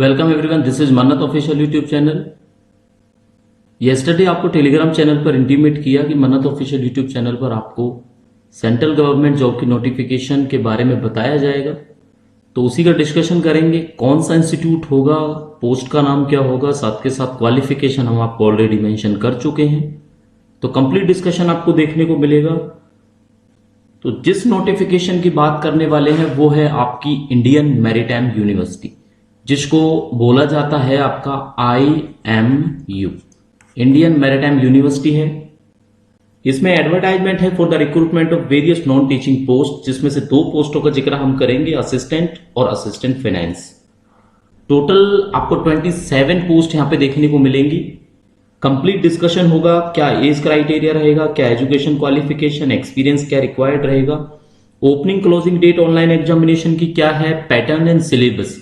Welcome everyone, this is मन्नत official YouTube channel. Yesterday आपको Telegram channel पर intimate किया कि मन्नत ऑफिशियल यूट्यूब चैनल पर आपको सेंट्रल गवर्नमेंट जॉब की नोटिफिकेशन के बारे में बताया जाएगा, तो उसी का डिस्कशन करेंगे। कौन सा इंस्टीट्यूट होगा, पोस्ट का नाम क्या होगा, साथ के साथ क्वालिफिकेशन हम आपको ऑलरेडी मेंशन कर चुके हैं, तो कंप्लीट डिस्कशन आपको देखने को मिलेगा। तो जिस नोटिफिकेशन की बात करने वाले हैं वो है आपकी इंडियन मैरीटाइम यूनिवर्सिटी, जिसको बोला जाता है आपका IMU, इंडियन मैरीटाइम यूनिवर्सिटी है। इसमें एडवर्टाइजमेंट है for the recruitment of various non teaching post, जिसमें से 2 पोस्टों का जिक्र हम करेंगे, असिस्टेंट और असिस्टेंट फाइनेंस। टोटल आपको 27 पोस्ट यहां पे देखने को मिलेंगी। कंप्लीट डिस्कशन होगा, क्या एज क्राइटेरिया रहेगा, क्या एजुकेशन क्वालिफिकेशन, एक्सपीरियंस क्या रिक्वायर्ड रहेगा, opening closing date online examination की क्या है, पैटर्न एंड सिलेबस।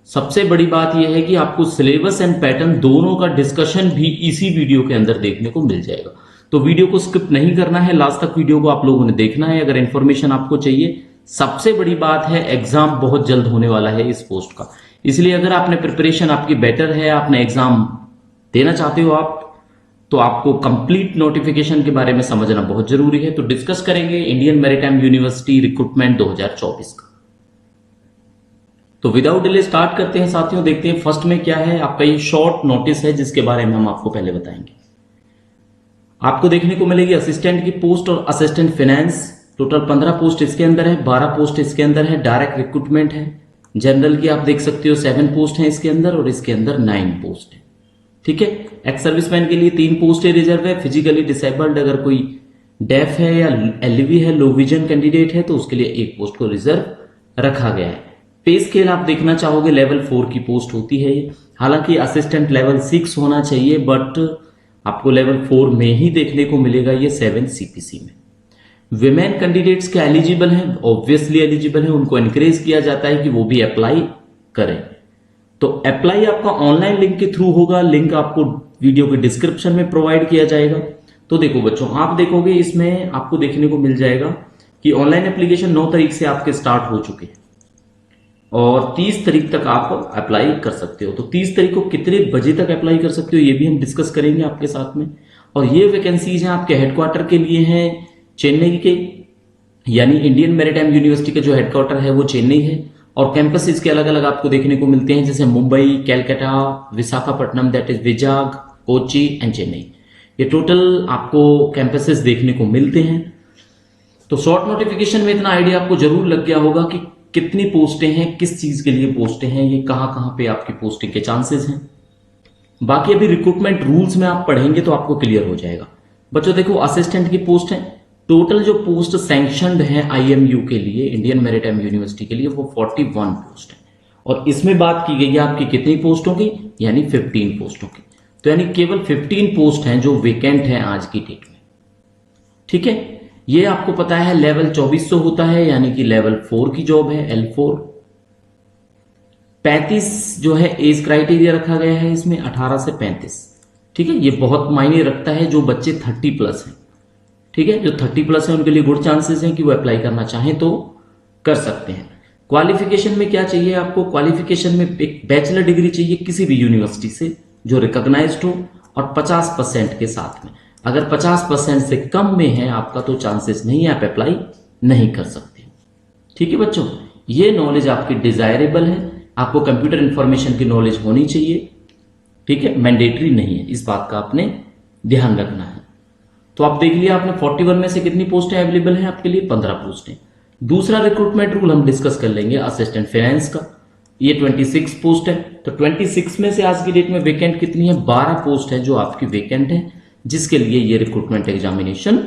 सबसे बड़ी बात यह है कि आपको सिलेबस एंड पैटर्न दोनों का डिस्कशन भी इसी वीडियो के अंदर देखने को मिल जाएगा। तो वीडियो को स्किप नहीं करना है, लास्ट तक वीडियो को आप लोगों ने देखना है अगर इंफॉर्मेशन आपको चाहिए। सबसे बड़ी बात है, एग्जाम बहुत जल्द होने वाला है इस पोस्ट का, इसलिए अगर आपने प्रिपरेशन आपकी बेटर है, आपने एग्जाम देना चाहते हो आप, तो आपको कंप्लीट नोटिफिकेशन के बारे में समझना बहुत जरूरी है। तो डिस्कस करेंगे इंडियन मैरीटाइम यूनिवर्सिटी रिक्रूटमेंट 2024 का। तो विदाउट डिले स्टार्ट करते हैं साथियों। देखते हैं फर्स्ट में क्या है। आपका ये शॉर्ट नोटिस है जिसके बारे में हम आपको पहले बताएंगे। आपको देखने को मिलेगी असिस्टेंट की पोस्ट और असिस्टेंट फाइनेंस। टोटल 15 पोस्ट इसके अंदर है, 12 पोस्ट इसके अंदर है, डायरेक्ट रिक्रूटमेंट है। जनरल की आप देख सकते हो 7 पोस्ट है इसके अंदर, और इसके अंदर 9 पोस्ट है। ठीक है। एक्स सर्विसमैन के लिए 3 पोस्ट है, रिजर्व है। फिजिकली डिसेबल्ड अगर कोई डेफ है या एलवी है, लो विजन कैंडिडेट है, तो उसके लिए 1 पोस्ट को रिजर्व रखा गया है। पे स्केल आप देखना चाहोगे, लेवल 4 की पोस्ट होती है ये। हालांकि असिस्टेंट लेवल 6 होना चाहिए, बट आपको लेवल 4 में ही देखने को मिलेगा ये 7 CPC में। विमेन कैंडिडेट्स के एलिजिबल हैं, ऑब्वियसली एलिजिबल हैं, उनको एनकरेज किया जाता है कि वो भी अप्लाई करें। तो अप्लाई आपका ऑनलाइन लिंक के थ्रू होगा, लिंक आपको वीडियो के डिस्क्रिप्शन में प्रोवाइड किया जाएगा। तो देखो बच्चों, आप देखोगे इसमें आपको देखने को मिल जाएगा कि ऑनलाइन एप्लीकेशन 9 तारीख से आपके स्टार्ट हो चुके हैं और 30 तारीख तक आप अप्लाई कर सकते हो। तो 30 तारीख को कितने बजे तक अप्लाई कर सकते हो ये भी हम डिस्कस करेंगे आपके साथ में। और ये वैकेंसीज हैं आपके हेडक्वार्टर के लिए हैं चेन्नई के, यानी इंडियन मैरीटाइम यूनिवर्सिटी का जो हेडक्वार्टर है वो चेन्नई है, और कैंपस इसके अलग अलग आपको देखने को मिलते हैं, जैसे Mumbai, Calcutta, Visakhapatnam that is Vizag, Kochi and Chennai. ये टोटल आपको कैंपसेस देखने को मिलते हैं। तो शॉर्ट नोटिफिकेशन में इतना आइडिया आपको जरूर लग गया होगा कि कितनी पोस्टें हैं, किस चीज के लिए पोस्टें हैं, ये कहां पे आपकी पोस्टिंग के चांसेस हैं। बाकी अभी रिक्रूटमेंट रूल्स में आप पढ़ेंगे तो आपको क्लियर हो जाएगा। बच्चों देखो, असिस्टेंट की पोस्ट है, टोटल जो पोस्ट सैंक्शनड है IMU के लिए, इंडियन मैरीटाइम यूनिवर्सिटी के लिए, वो 41 पोस्ट है। और इसमें बात की गई है आपकी कितनी पोस्टों की, यानी 15 पोस्टों की। तो यानी केवल 15 पोस्ट हैं जो वेकेंट है आज की डेट में। ठीक है। ये आपको पता है लेवल 2400 होता है, यानी कि लेवल 4 की जॉब है, L4। 35 जो है एज क्राइटेरिया रखा गया है इसमें, 18 से 35। ठीक है। ये बहुत मायने रखता है जो बच्चे 30+ हैं। ठीक है। जो 30+ है उनके लिए गुड चांसेस हैं कि वो अप्लाई करना चाहें तो कर सकते हैं। क्वालिफिकेशन में क्या चाहिए आपको, क्वालिफिकेशन में एक बैचलर डिग्री चाहिए किसी भी यूनिवर्सिटी से जो रिकॉग्नाइज्ड हो, और 50% के साथ में। अगर 50% से कम में है आपका तो चांसेस नहीं है, आप अप्लाई नहीं कर सकते। ठीक है बच्चों, ये नॉलेज आपकी डिजायरेबल है, आपको कंप्यूटर इंफॉर्मेशन की नॉलेज होनी चाहिए। ठीक है, मैंडेटरी नहीं है, इस बात का आपने ध्यान रखना है। तो आप देख लिया आपने 41 में से कितनी पोस्टें अवेलेबल हैं आपके लिए, 15 पोस्टें। दूसरा रिक्रूटमेंट रूल हम डिस्कस कर लेंगे असिस्टेंट फाइनेंस का। ये 26 पोस्ट है। तो 26 में से आज की डेट में वेकेंट कितनी है, 12 पोस्ट है जो आपकी वेकेंट है, जिसके लिए ये रिक्रूटमेंट एग्जामिनेशन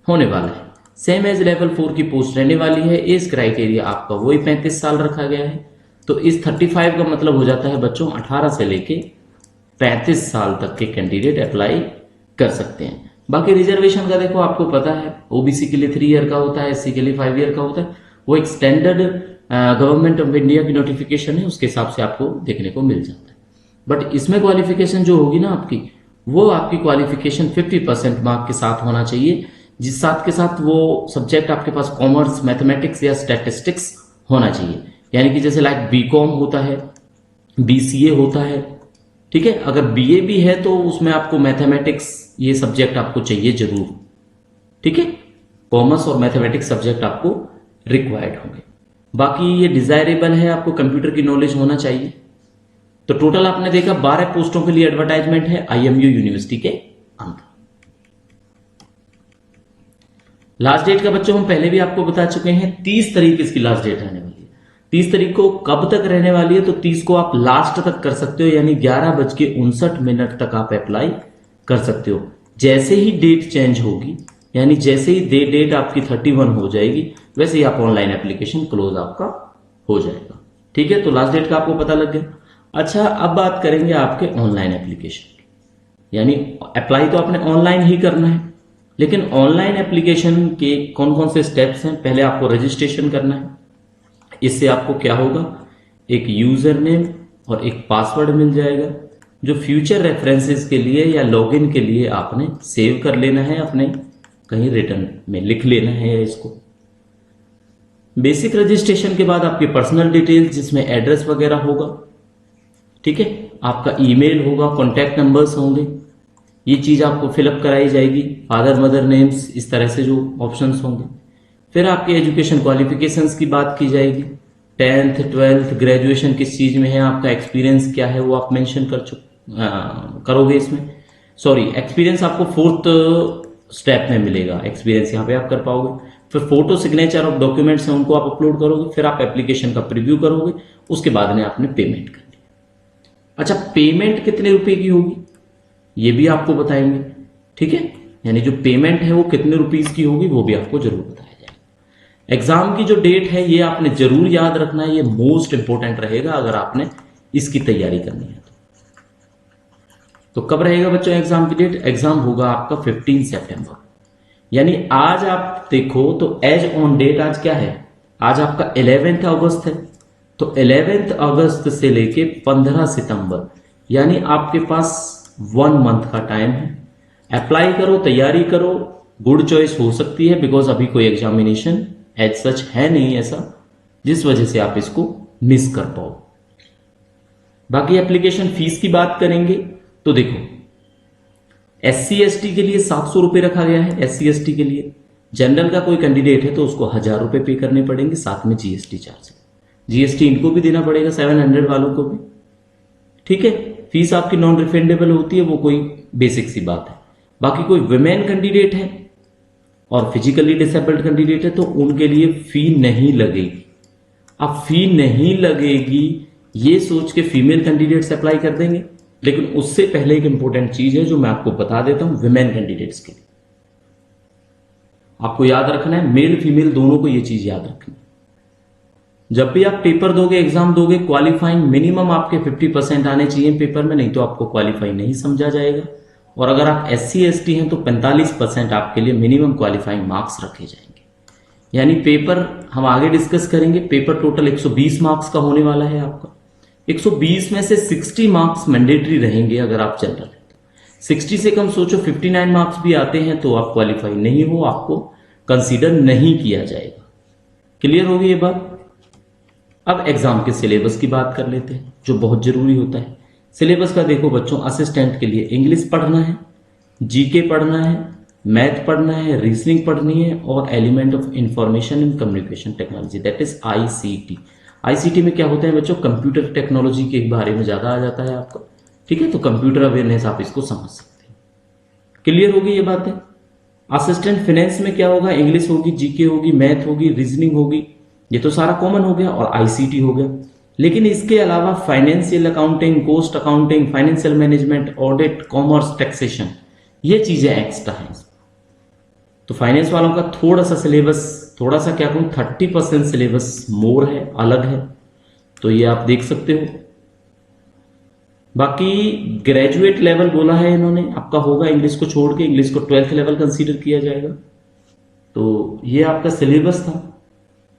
होने वाला है। सेम एज लेवल 4 की पोस्ट रहने वाली है। एज क्राइटेरिया आपका वही 35 साल रखा गया है। तो इस 35 का मतलब हो जाता है बच्चों 18 से लेके 35 साल तक के कैंडिडेट अप्लाई कर सकते हैं। बाकी रिजर्वेशन का देखो, आपको पता है ओबीसी के लिए 3 ईयर का होता है, एससी के लिए 5 ईयर का होता है। वो एक स्टैंडर्ड गवर्नमेंट ऑफ इंडिया की नोटिफिकेशन है, उसके हिसाब से आपको देखने को मिल जाता है। बट इसमें क्वालिफिकेशन जो होगी ना आपकी, वो आपकी क्वालिफिकेशन 50% मार्क के साथ होना चाहिए, जिस साथ के साथ वो सब्जेक्ट आपके पास कॉमर्स, मैथमेटिक्स या स्टैटिस्टिक्स होना चाहिए। यानी कि जैसे लाइक बीकॉम होता है BCA होता है, ठीक है। अगर BA भी है तो उसमें आपको मैथमेटिक्स ये सब्जेक्ट आपको चाहिए जरूर, ठीक है। कॉमर्स और मैथमेटिक्स सब्जेक्ट आपको रिक्वायर्ड होंगे। बाकी ये डिजायरेबल है, आपको कंप्यूटर की नॉलेज होना चाहिए। तो टोटल आपने देखा 12 पोस्टों के लिए एडवर्टाइजमेंट है IMU यूनिवर्सिटी के अंदर। लास्ट डेट का बच्चों हम पहले भी आपको बता चुके हैं, 30 तारीख इसकी लास्ट डेट रहने वाली है। 30 तारीख को कब तक रहने वाली है, तो 30 को आप लास्ट तक कर सकते हो, यानी 11:59 तक आप अप्लाई कर सकते हो। जैसे ही डेट चेंज होगी, यानी जैसे ही डेट आपकी 31 हो जाएगी, वैसे ही आप ऑनलाइन एप्लीकेशन क्लोज आपका हो जाएगा, ठीक है। तो लास्ट डेट का आपको पता लग गया। अच्छा, अब बात करेंगे आपके ऑनलाइन एप्लीकेशन, यानी अप्लाई तो आपने ऑनलाइन ही करना है, लेकिन ऑनलाइन एप्लीकेशन के कौन कौन से स्टेप्स हैं। पहले आपको रजिस्ट्रेशन करना है। इससे आपको क्या होगा, एक यूजर नेम और एक पासवर्ड मिल जाएगा, जो फ्यूचर रेफरेंसेस के लिए या लॉगिन के लिए आपने सेव कर लेना है, अपने कहीं रिटर्न में लिख लेना है इसको। बेसिक रजिस्ट्रेशन के बाद आपकी पर्सनल डिटेल्स, जिसमें एड्रेस वगैरह होगा, ठीक है, आपका ईमेल होगा, कॉन्टैक्ट नंबर्स होंगे, ये चीज आपको फिलअप कराई जाएगी, फादर मदर नेम्स, इस तरह से जो ऑप्शंस होंगे। फिर आपके एजुकेशन क्वालिफिकेशंस की बात की जाएगी, 10th 12th ग्रेजुएशन किस चीज में है, आपका एक्सपीरियंस क्या है वो आप मेंशन करोगे इसमें। सॉरी, एक्सपीरियंस आपको 4th स्टेप में मिलेगा, एक्सपीरियंस यहाँ पे आप कर पाओगे। फिर फोटो सिग्नेचर ऑफ डॉक्यूमेंट्स हैं, उनको आप अपलोड करोगे। फिर आप एप्लीकेशन का प्रीव्यू करोगे, उसके बाद में आपने पेमेंट करनी। अच्छा, पेमेंट कितने रुपए की होगी ये भी आपको बताएंगे, ठीक है, यानी जो पेमेंट है वो कितने रुपीस की होगी वो भी आपको जरूर बताया जाएगा। एग्जाम की जो डेट है ये आपने जरूर याद रखना है, ये मोस्ट इंपोर्टेंट रहेगा अगर आपने इसकी तैयारी करनी है तो कब रहेगा बच्चों एग्जाम की डेट। एग्जाम होगा आपका 15 सितंबर, यानी आज आप देखो तो एज ऑन डेट आज क्या है, आज आपका 11 अगस्त है, तो 11 अगस्त से लेके 15 सितंबर, यानी आपके पास 1 मंथ का टाइम है। अप्लाई करो, तैयारी करो, गुड चॉइस हो सकती है, बिकॉज अभी कोई एग्जामिनेशन एज सच है नहीं ऐसा, जिस वजह से आप इसको मिस कर पाओ। बाकी एप्लीकेशन फीस की बात करेंगे तो देखो, SC ST के लिए 700 रुपए रखा गया है। SC ST के लिए, जनरल का कोई कैंडिडेट है तो उसको 1000 रुपए पे करने पड़ेंगे, साथ में GST चार्ज, GST इनको भी देना पड़ेगा, 700 वालों को भी, ठीक है। फीस आपकी नॉन रिफंडेबल होती है, वो कोई बेसिक सी बात है। बाकी कोई विमेन कैंडिडेट है और फिजिकली डिसेबल्ड कैंडिडेट है तो उनके लिए फी नहीं लगेगी। अब फी नहीं लगेगी ये सोच के फीमेल कैंडिडेट्स अप्लाई कर देंगे, लेकिन उससे पहले एक इंपॉर्टेंट चीज है जो मैं आपको बता देता हूं विमेन कैंडिडेट्स के लिए। आपको याद रखना है, मेल फीमेल दोनों को ये चीज याद रखनी है। जब भी आप पेपर दोगे, एग्जाम दोगे, क्वालिफाइंग मिनिमम आपके 50% आने चाहिए पेपर में, नहीं तो आपको क्वालिफाई नहीं समझा जाएगा। और अगर आप SC ST हैं तो 45% आपके लिए मिनिमम क्वालिफाइंग मार्क्स रखे जाएंगे। यानी पेपर हम आगे डिस्कस करेंगे, पेपर टोटल 120 मार्क्स का होने वाला है आपका। 120 में से 60 मार्क्स मैंडेटरी रहेंगे अगर आप जनरल हैं। 60 से कम सोचो 59 मार्क्स भी आते हैं तो आप क्वालिफाई नहीं हो, आपको कंसीडर नहीं किया जाएगा। क्लियर होगी ये बात। अब एग्जाम के सिलेबस की बात कर लेते हैं, जो बहुत जरूरी होता है। सिलेबस का देखो बच्चों, असिस्टेंट के लिए इंग्लिश पढ़ना है, GK पढ़ना है, मैथ पढ़ना है, रीजनिंग पढ़नी है, और element of information and communication technology, that is ICT। ICT में क्या होता है बच्चों, कंप्यूटर टेक्नोलॉजी के बारे में ज्यादा आ जाता है आपका, ठीक है। तो कंप्यूटर अवेयरनेस आप इसको समझ सकते हैं। क्लियर होगी ये बातें। असिस्टेंट फाइनेंस में क्या होगा, इंग्लिश होगी, GK होगी, मैथ होगी, रीजनिंग होगी, ये तो सारा कॉमन हो गया, और ICT हो गया। लेकिन इसके अलावा financial accounting, cost accounting, financial management, audit, commerce, taxation, ये चीजें एक्स्ट्रा हैं। तो फाइनेंस वालों का थोड़ा सा सिलेबस, थोड़ा सा क्या कहूं, 30% सिलेबस मोर है, अलग है, तो ये आप देख सकते हो। बाकी ग्रेजुएट लेवल बोला है इन्होंने, आपका होगा इंग्लिश को छोड़ के, इंग्लिश को 12th लेवल कंसीडर किया जाएगा। तो ये आपका सिलेबस था।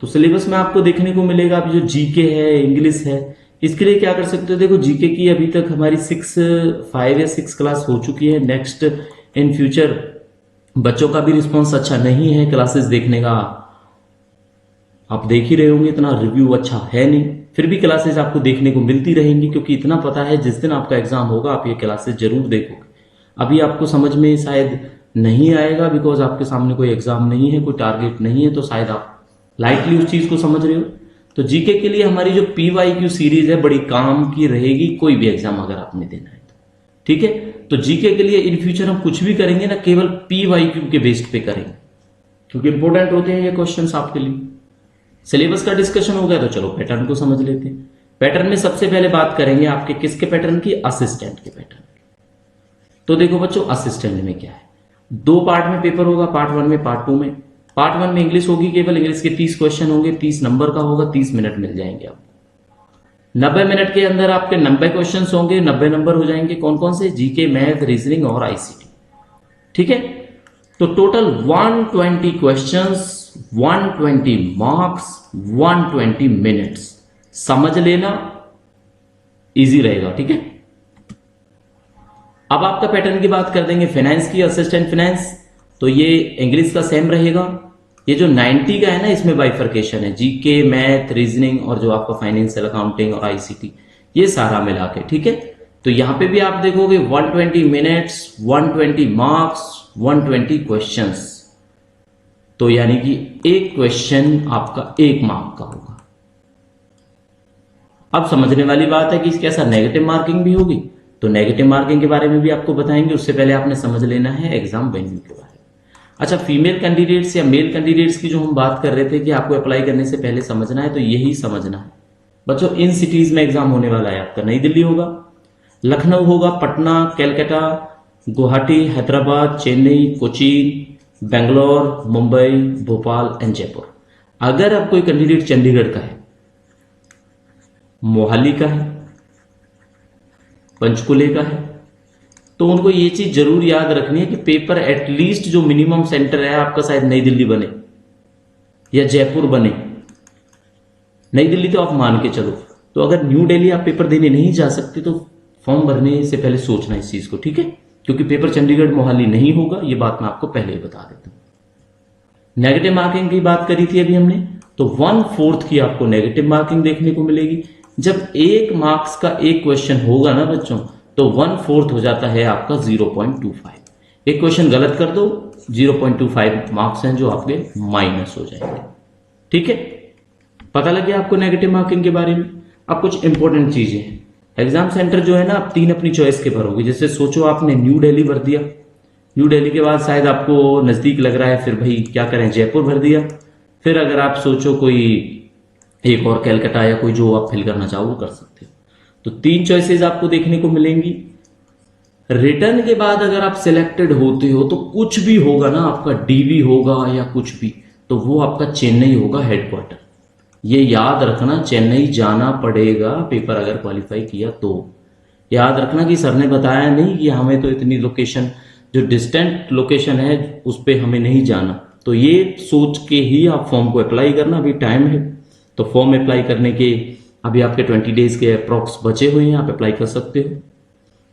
तो सिलेबस में आपको देखने को मिलेगा, अभी जो GK है, इंग्लिश है, इसके लिए क्या कर सकते हो, देखो GK की अभी तक हमारी 5 या 6 क्लास हो चुकी है। नेक्स्ट इन फ्यूचर बच्चों का भी रिस्पॉन्स अच्छा नहीं है क्लासेस देखने का, आप देख ही रहे होंगे, इतना रिव्यू अच्छा है नहीं। फिर भी क्लासेस आपको देखने को मिलती रहेंगी, क्योंकि इतना पता है जिस दिन आपका एग्जाम होगा आप ये क्लासेस जरूर देखोगे। अभी आपको समझ में शायद नहीं आएगा, बिकॉज आपके सामने कोई एग्जाम नहीं है, कोई टारगेट नहीं है, तो शायद आप लाइटली उस चीज को समझ रहे हो। तो जीके के लिए हमारी जो PYQ सीरीज है बड़ी काम की रहेगी, कोई भी एग्जाम अगर आपने देना है तो। ठीक है, तो जीके के लिए इन फ्यूचर हम कुछ भी करेंगे ना, केवल PYQ के बेस्ड पे करेंगे, क्योंकि इंपॉर्टेंट होते हैं ये क्वेश्चंस आपके लिए। सिलेबस का डिस्कशन हो गया, तो चलो पैटर्न को समझ लेते हैं। पैटर्न में सबसे पहले बात करेंगे आपके किसके पैटर्न की, असिस्टेंट के पैटर्न की। तो देखो बच्चों, असिस्टेंट में क्या है, 2 पार्ट में पेपर होगा, पार्ट 1 में, पार्ट 2 में। पार्ट 1 में इंग्लिश होगी, केवल इंग्लिश के 30 क्वेश्चन होंगे, 30 नंबर का होगा, 30 मिनट मिल जाएंगे आपको। 90 मिनट के अंदर आपके 90 क्वेश्चन होंगे, 90 नंबर हो जाएंगे। कौन कौन से, जीके, मैथ, रीजनिंग और ICT। ठीक है, तो टोटल 120 क्वेश्चंस, 120 मार्क्स, 120 मिनट्स। समझ लेना, इजी रहेगा। ठीक है, अब आपका पैटर्न की बात कर देंगे फाइनेंस की, असिस्टेंट फाइनेंस। तो ये इंग्लिश का सेम रहेगा। ये जो 90 का है ना, इसमें बाइफर्केशन है, जीके, मैथ, रीजनिंग और जो आपका फाइनेंशियल अकाउंटिंग और ICT, ये सारा मिला के। ठीक है, तो यहां पे भी आप देखोगे 120 मिनट्स, 120 मार्क्स, 120 क्वेश्चंस। तो यानी कि एक क्वेश्चन आपका 1 मार्क का होगा। अब समझने वाली बात है कि इसके ऐसा नेगेटिव मार्किंग भी होगी, तो नेगेटिव मार्किंग के बारे में भी आपको बताएंगे। उससे पहले आपने समझ लेना है एग्जाम वेन्यू के बारे में। अच्छा, फीमेल कैंडिडेट्स या मेल कैंडिडेट्स की जो हम बात कर रहे थे कि आपको अप्लाई करने से पहले समझना है, तो यही समझना है बच्चों। इन सिटीज में एग्जाम होने वाला है आपका, नई दिल्ली होगा, लखनऊ होगा, पटना, कैलकाटा, गुवाहाटी, हैदराबाद, चेन्नई, कोचीन, बेंगलोर, मुंबई, भोपाल एंड जयपुर। अगर अब कोई कैंडिडेट चंडीगढ़ का है, मोहाली का है, पंचकुले का है, तो उनको ये चीज जरूर याद रखनी है कि पेपर एटलीस्ट जो मिनिमम सेंटर है आपका, शायद नई दिल्ली बने या जयपुर बने। नई दिल्ली तो आप मान के चलो, तो अगर न्यू दिल्ली आप पेपर देने नहीं जा सकते तो फॉर्म भरने से पहले सोचना इस चीज को। ठीक है, क्योंकि पेपर चंडीगढ़ मोहाली नहीं होगा, ये बात मैं आपको पहले ही बता देता हूं। नेगेटिव मार्किंग की बात करी थी अभी हमने, तो 1/4 की आपको नेगेटिव मार्किंग देखने को मिलेगी। जब 1 मार्क्स का एक क्वेश्चन होगा ना बच्चों, तो 1/4 हो जाता है आपका 0.25। एक क्वेश्चन गलत कर दो, 0.25 मार्क्स हैं जो आपके माइनस हो जाएंगे। ठीक है, पता लग गया आपको नेगेटिव मार्किंग के बारे में। अब कुछ इंपॉर्टेंट चीजें हैं। एग्जाम सेंटर जो है ना, आप 3 अपनी चॉइस के भरोगे। जैसे सोचो आपने न्यू दिल्ली भर दिया, न्यू दिल्ली के बाद शायद आपको नजदीक लग रहा है, फिर भाई क्या करें, जयपुर भर दिया। फिर अगर आप सोचो कोई एक और कैलकाटा या कोई जो आप फिल करना चाहो वो कर सकते हो। तो 3 चॉइसेस आपको देखने को मिलेंगी। रिटर्न के बाद अगर आप सिलेक्टेड होते हो तो कुछ भी होगा ना, आपका DV होगा या कुछ भी, तो वो आपका चेन्नई होगा हेडक्वार्टर। ये याद रखना, चेन्नई जाना पड़ेगा पेपर अगर क्वालिफाई किया तो। याद रखना कि सर ने बताया नहीं कि हमें तो इतनी लोकेशन, जो डिस्टेंट लोकेशन है उस पर हमें नहीं जाना। तो ये सोच के ही आप फॉर्म को अप्लाई करना। अभी टाइम है, तो फॉर्म अप्लाई करने के अभी आपके 20 डेज के अप्रॉक्स बचे हुए हैं, आप अप्लाई कर सकते हो।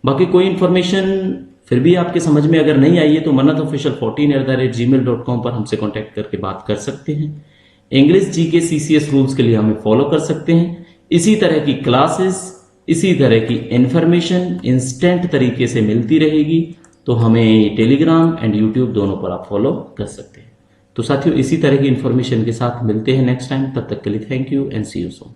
बाकी कोई इन्फॉर्मेशन फिर भी आपके समझ में अगर नहीं आई है तो mannatofficial14@gmail.com पर हमसे कांटेक्ट करके बात कर सकते हैं। इंग्लिश GK CCS रूल्स के लिए हमें फॉलो कर सकते हैं। इसी तरह की क्लासेस, इसी तरह की इंफॉर्मेशन इंस्टेंट तरीके से मिलती रहेगी, तो हमें टेलीग्राम एंड यूट्यूब दोनों पर आप फॉलो कर सकते हैं। तो साथियों, इसी तरह की इंफॉर्मेशन के साथ मिलते हैं नेक्स्ट टाइम। तब तक के लिए thank you and see you soon.